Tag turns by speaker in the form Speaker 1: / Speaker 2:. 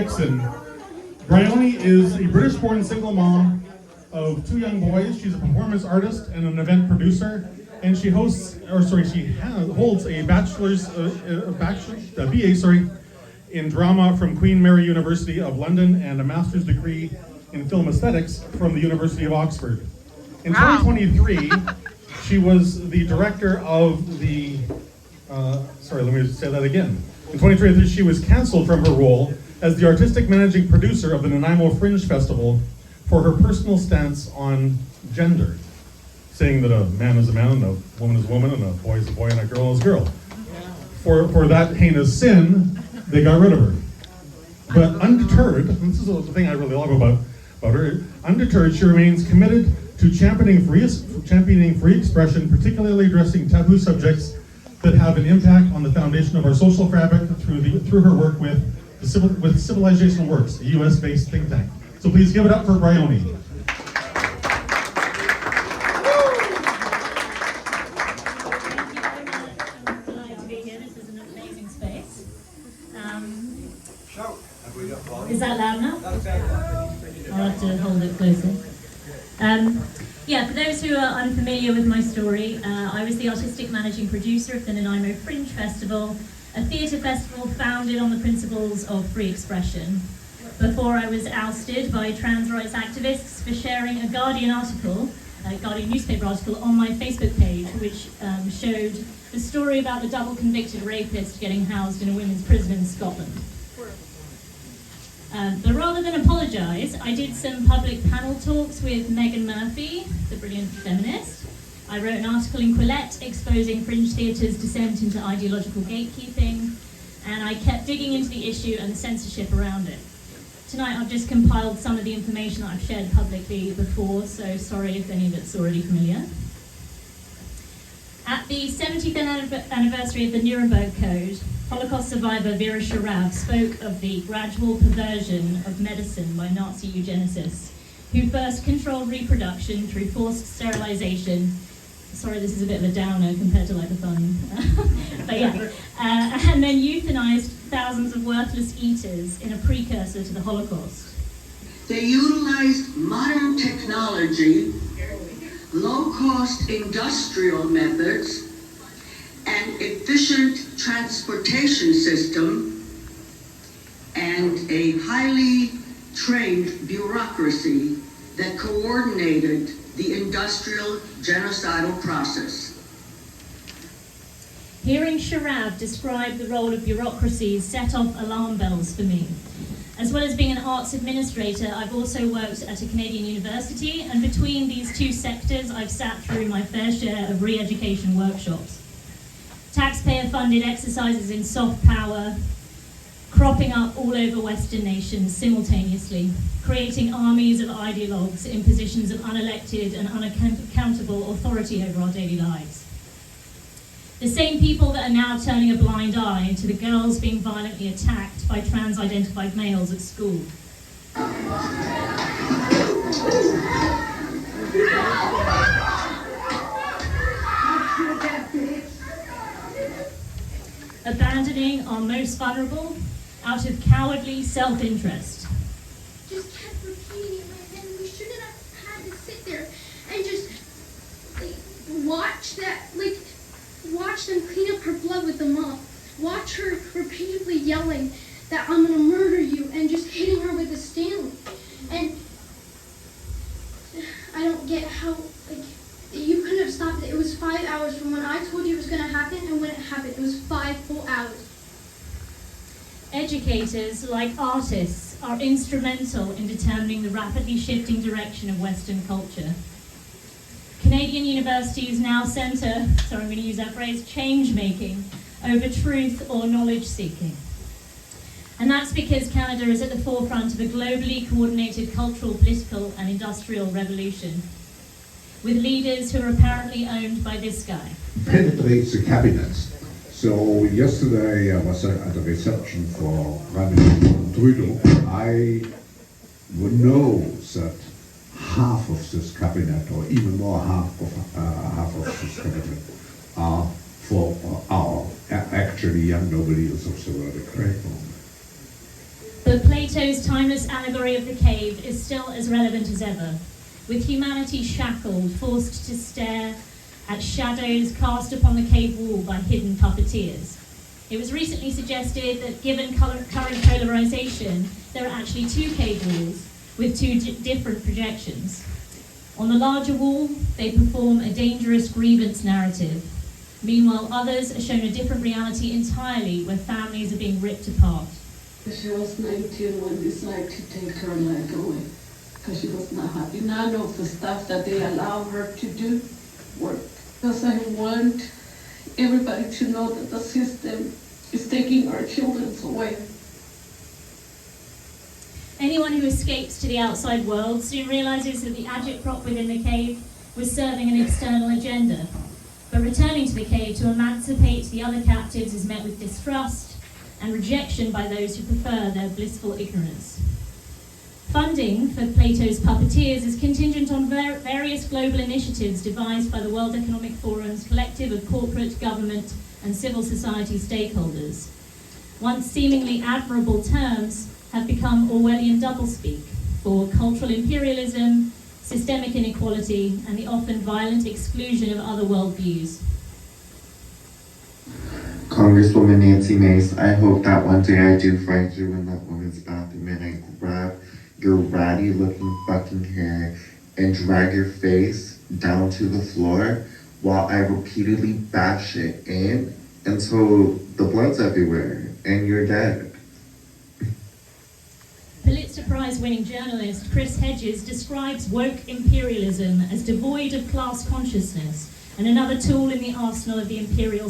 Speaker 1: Dixon. Bryony is a British-born single mom of two young boys. She's a performance artist and an event producer, and she holds a BA, in drama from Queen Mary University of London and a master's degree in film aesthetics from the University of Oxford. In 2023, she was the director of the. Let me say that again. In 2023, she was cancelled from her role as the artistic managing producer of the Nanaimo Fringe Festival for her personal stance on gender, saying that a man is a man and a woman is a woman and a boy is a boy and a girl is a girl. For that heinous sin, they got rid of her. But undeterred, and this is the thing I really love about her, undeterred, she remains committed to championing free expression, particularly addressing taboo subjects that have an impact on the foundation of our social fabric through her work with Civilizational Works, a US-based think tank. So please give it up for Bryony.
Speaker 2: To be here. This is an amazing space. Is that loud enough? I'll have to hold it closer. For those who are unfamiliar with my story, I was the artistic managing producer of the Nanaimo Fringe Festival, a theatre festival founded on the principles of free expression, before I was ousted by trans rights activists for sharing a Guardian newspaper article on my Facebook page, which showed the story about the double convicted rapist getting housed in a women's prison in Scotland. But rather than apologise, I did some public panel talks with Megan Murphy, the brilliant feminist. I wrote an article in Quillette exposing fringe theatre's descent into ideological gatekeeping, and I kept digging into the issue and the censorship around it. Tonight I've just compiled some of the information that I've shared publicly before, so sorry if any of it's already familiar. At the 70th anniversary of the Nuremberg Code, Holocaust survivor Vera Sharav spoke of the gradual perversion of medicine by Nazi eugenicists, who first controlled reproduction through forced sterilization. Sorry, this is a bit of a downer compared to the fun. And then euthanized thousands of worthless eaters in a precursor to the Holocaust.
Speaker 3: They utilized modern technology, low-cost industrial methods, an efficient transportation system, and a highly trained bureaucracy that coordinated the industrial genocidal process.
Speaker 2: Hearing Sharav describe the role of bureaucracies set off alarm bells for me. As well as being an arts administrator, I've also worked at a Canadian university, and between these two sectors, I've sat through my fair share of re-education workshops. Taxpayer-funded exercises in soft power, cropping up all over Western nations simultaneously, creating armies of ideologues in positions of unelected and unaccountable authority over our daily lives. The same people that are now turning a blind eye to the girls being violently attacked by trans-identified males at school. Abandoning our most vulnerable out of cowardly self-interest.
Speaker 4: Just kept repeating it, and we shouldn't have had to sit there and just watch them clean up her blood with the mop. Watch her repeatedly yelling that I'm gonna murder you and just hitting her with a Stanley. And I don't get how, you couldn't have stopped it. It was 5 hours from when I told you it was gonna happen and when it happened. It was 5 full hours.
Speaker 2: Educators, like artists, are instrumental in determining the rapidly shifting direction of Western culture. Canadian universities now centre, I'm going to use that phrase, change-making over truth or knowledge-seeking. And that's because Canada is at the forefront of a globally coordinated cultural, political and industrial revolution, with leaders who are apparently owned by this guy.
Speaker 5: Penetrates the cabinet. So yesterday I was at a reception for Prime Minister Trudeau. I know that half of this cabinet, or even more half of this cabinet, are actually young nobles of the world.
Speaker 2: But Plato's timeless allegory of the cave is still as relevant as ever, with humanity shackled, forced to stare at shadows cast upon the cave wall by hidden puppeteers. It was recently suggested that given current polarization, there are actually two cave walls with two different projections. On the larger wall, they perform a dangerous grievance narrative. Meanwhile, others are shown a different reality entirely, where families are being ripped apart.
Speaker 3: She was 19 when they decided to take her leg away because she was not happy. None of the stuff that they allow her to do worked. Because I want everybody to know that the system is taking our children away.
Speaker 2: Anyone who escapes to the outside world soon realizes that the agitprop within the cave was serving an external agenda. But returning to the cave to emancipate the other captives is met with distrust and rejection by those who prefer their blissful ignorance. Funding for Plato's puppeteers is contingent on various global initiatives devised by the World Economic Forum's collective of corporate, government, and civil society stakeholders. Once seemingly admirable terms have become Orwellian doublespeak for cultural imperialism, systemic inequality, and the often violent exclusion of other worldviews.
Speaker 6: Congresswoman Nancy Mace, I hope that one day I do find you in that woman's bathroom and I grab your ratty looking fucking hair and drag your face down to the floor while I repeatedly bash it in until the blood's everywhere and you're dead.
Speaker 2: Pulitzer Prize-winning journalist Chris Hedges describes woke imperialism as devoid of class consciousness and another tool in the arsenal of the imperial